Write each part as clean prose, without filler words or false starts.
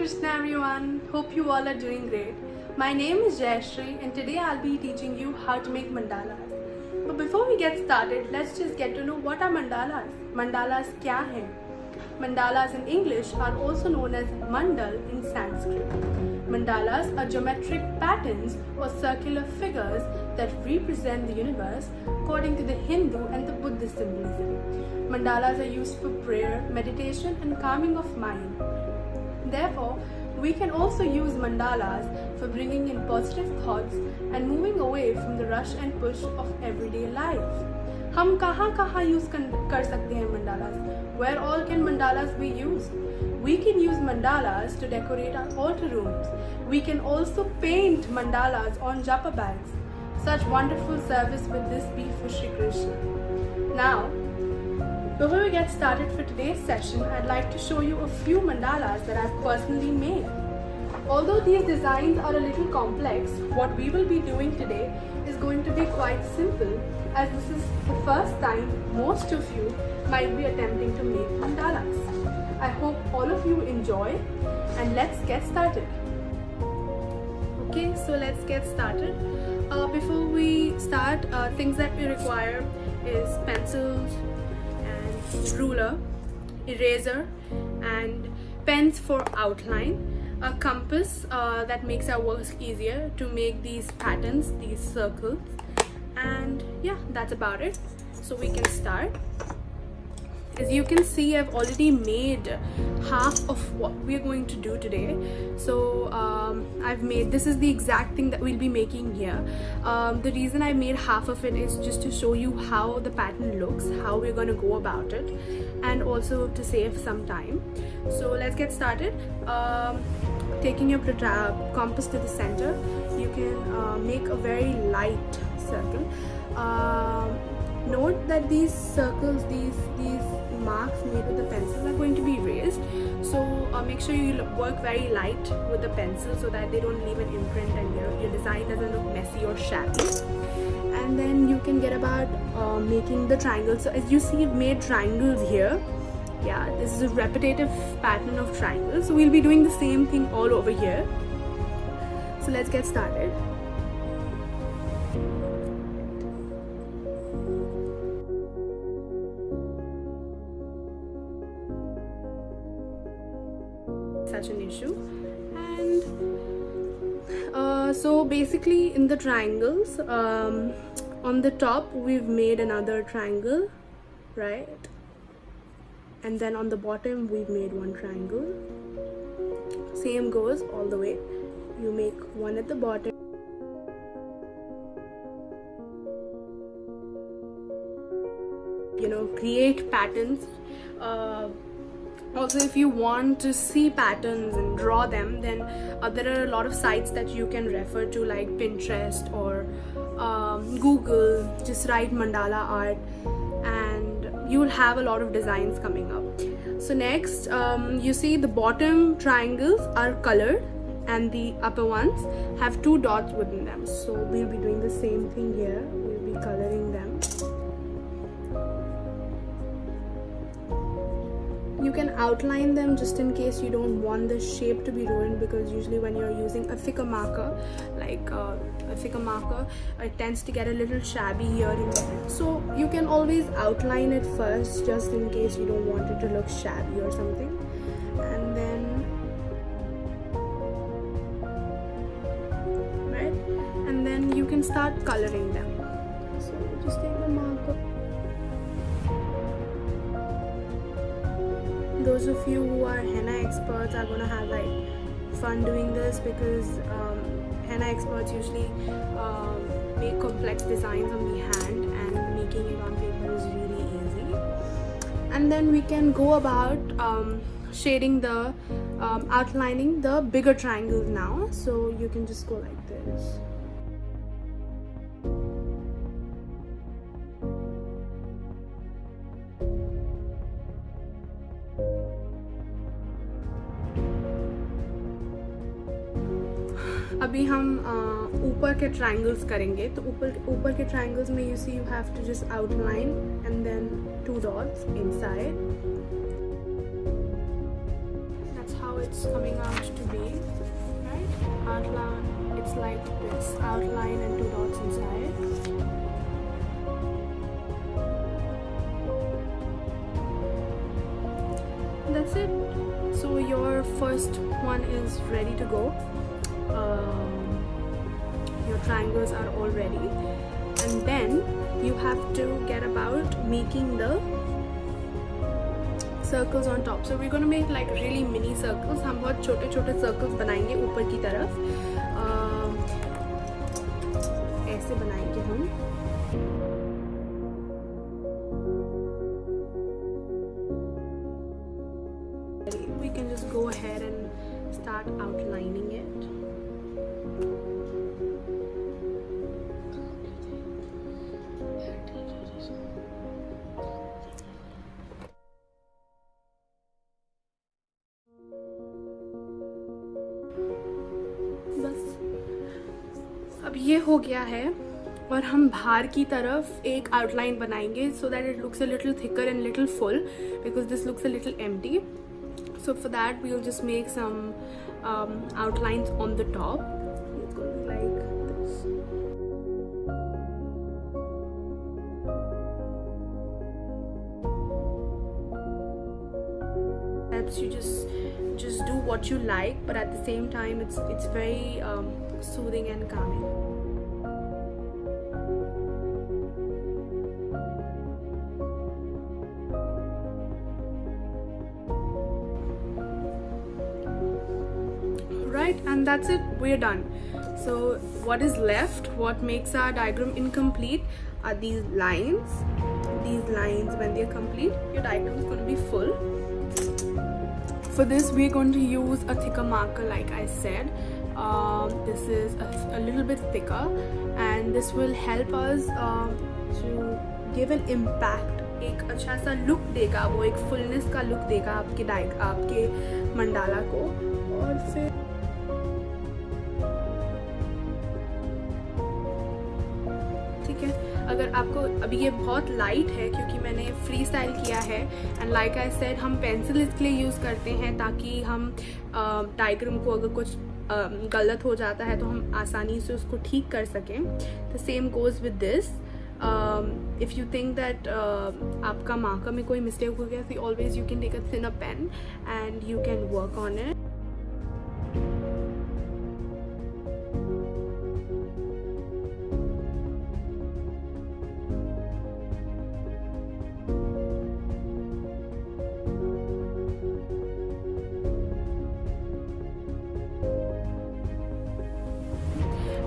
Krishna everyone, hope you all are doing great. My name is Jayashree and today I'll be teaching you how to make mandalas. But before we get started, let's just get to know what are mandalas. Mandalas kya hai? Mandalas in English are also known as mandal in Sanskrit. Mandalas are geometric patterns or circular figures that represent the universe according to the Hindu and the Buddhist symbolism. Mandalas are used for prayer, meditation and calming of mind. Therefore, we can also use mandalas for bringing in positive thoughts and moving away from the rush and push of everyday life. हम कहाँ use कर सकते हैं mandalas? Where all can mandalas be used? We can use mandalas to decorate our altar rooms. We can also paint mandalas on japa bags. Such wonderful service will this be for Shri Krishna. Now, before we get started for today's session, I'd like to show you a few mandalas that I've personally made. Although these designs are a little complex, what we will be doing today is going to be quite simple, as this is the first time most of you might be attempting to make mandalas. I hope all of you enjoy, and let's get started. Okay, so let's get started. Before we start, things that we require is pencils, ruler, eraser and pens for outline, a compass that makes our work easier to make these patterns, these circles, and yeah, that's about it. So we can start. As you can see, I've already made half of what we're going to do today. So I've made, this is the exact thing that we'll be making here. The reason I made half of it is just to show you how the pattern looks, how we're going to go about it, and also to save some time. So let's get started. Taking your compass to the center, you can make a very light circle. Note that these circles, these marks made with the pencil are going to be erased. So make sure you work very light with the pencil so that they don't leave an imprint and your design doesn't look messy or shabby. And then you can get about making the triangles. So as you see, I've made triangles here. Yeah, this is a repetitive pattern of triangles. So we'll be doing the same thing all over here. So let's get started. Such an issue. And so basically in the triangles, on the top we've made another triangle, right? And then on the bottom we've made one triangle. Same goes all the way. You make one at the bottom, you know, create patterns. Also, if you want to see patterns and draw them, then there are a lot of sites that you can refer to, like Pinterest or Google. Just write mandala art and you will have a lot of designs coming up. So next, you see the bottom triangles are colored and the upper ones have 2 dots within them. So we'll be doing the same thing here. We'll be coloring them. You can outline them just in case you don't want the shape to be ruined, because usually when you're using a thicker marker, like a thicker marker, it tends to get a little shabby here and there. So you can always outline it first just in case you don't want it to look shabby or something. And then, right? And then you can start coloring them. So just take the marker. Those of you who are henna experts are gonna have like fun doing this, because henna experts usually make complex designs on the hand, and making it on paper is really easy. And then we can go about shading the outlining the bigger triangles now. So you can just go like this. अभी हम ऊपर के triangles करेंगे. तो ऊपर के triangles में you see you have to just outline and then 2 dots inside. That's how it it's coming out to be, right? Outline, it's like this, outline and 2 dots inside. That's it. So your first one is ready to go. Your triangles are all ready, and then you have to get about making the circles on top. So we're going to make like really mini circles. हम बहुत छोटे छोटे circles बनाएंगे ऊपर की तरफ, ऐसे बनाएंगे हम. We can just go ahead and start outlining it. अब ये हो गया है और हम बाहर की तरफ एक आउटलाइन बनाएंगे so that it looks a little thicker and little full, because this looks a little empty. So for that we'll just make some outlines on the top. It's going to be like this. Helps you just do what you like, but at the same time it's very soothing and calming. Right, and that's it, we're done. So what is left, what makes our diagram incomplete, are these lines. These lines, when they're complete, your diagram is going to be full. For this we're going to use a thicker marker, like I said. This is a little bit thicker, and this will help us to give an impact. एक अच्छा सा look देगा, वो एक fullness का look देगा आपके mandala को. और फिर ठीक है, अगर आपको अभी ये बहुत लाइट है क्योंकि मैंने फ्री स्टाइल किया है, एंड लाइक आई सेड हम पेंसिल इसलिए यूज़ करते हैं ताकि हम डायग्राम को अगर कुछ गलत हो जाता है तो हम आसानी से उसको ठीक कर सकें. The same goes with this. If you think that आपका मार्कर में कोई मिस्टेक हो गया, तो always you can take a thinner pen and you can work on it.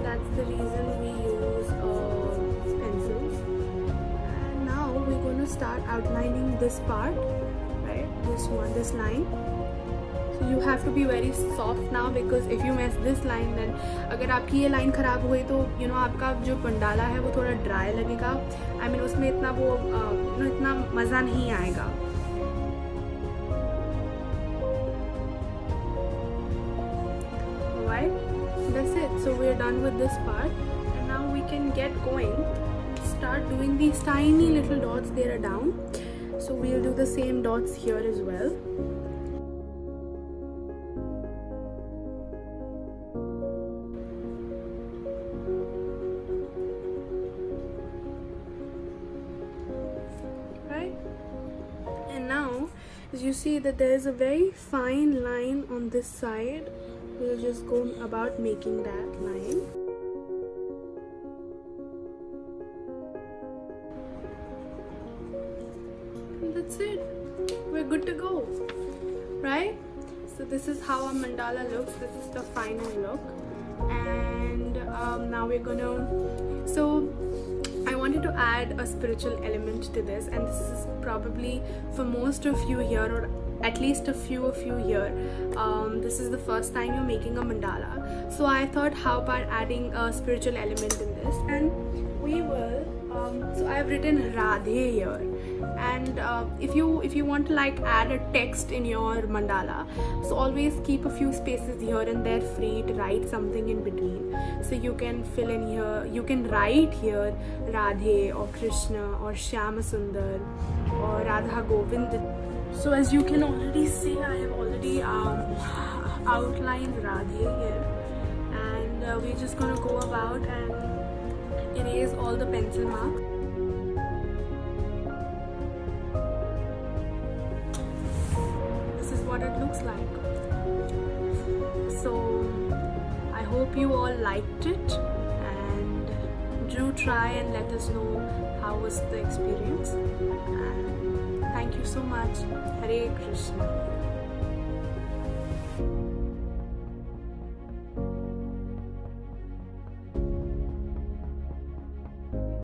That's the reason we use pencils. And now we're going to start outlining this part, right? This one, this line. So you have to be very soft now, because if you mess this line, then अगर आपकी ये line खराब हुई तो you know आपका जो mandala है वो थोड़ा dry लगेगा. I mean उसमें इतना वो इतना मज़ा नहीं आएगा. Alright? That's it. So we're done with this part, and now we can get going. Start doing these tiny little dots there down. So we'll do the same dots here as well. Right? And now, as you see that there is a very fine line on this side. We'll just go about making that line. And that's it. We're good to go, right? So this is how a mandala looks. This is the final look. And now we're gonna, so I wanted to add a spiritual element to this, and this is probably for most of you here, or at least a few of you here, this is the first time you're making a mandala. So I thought, how about adding a spiritual element in this? And we will, so I've written Radhe here, and if you want to like add a text in your mandala, so always keep a few spaces here and there free to write something in between. So you can fill in here, you can write here Radhe or Krishna or Shyama Sundar or Radha Govind. So as you can already see, I have already outlined Radhe here, and we're just gonna go about and erase all the pencil marks. This is what it looks like. So I hope you all liked it, and do try and let us know how was the experience. And thank you so much. Hare Krishna.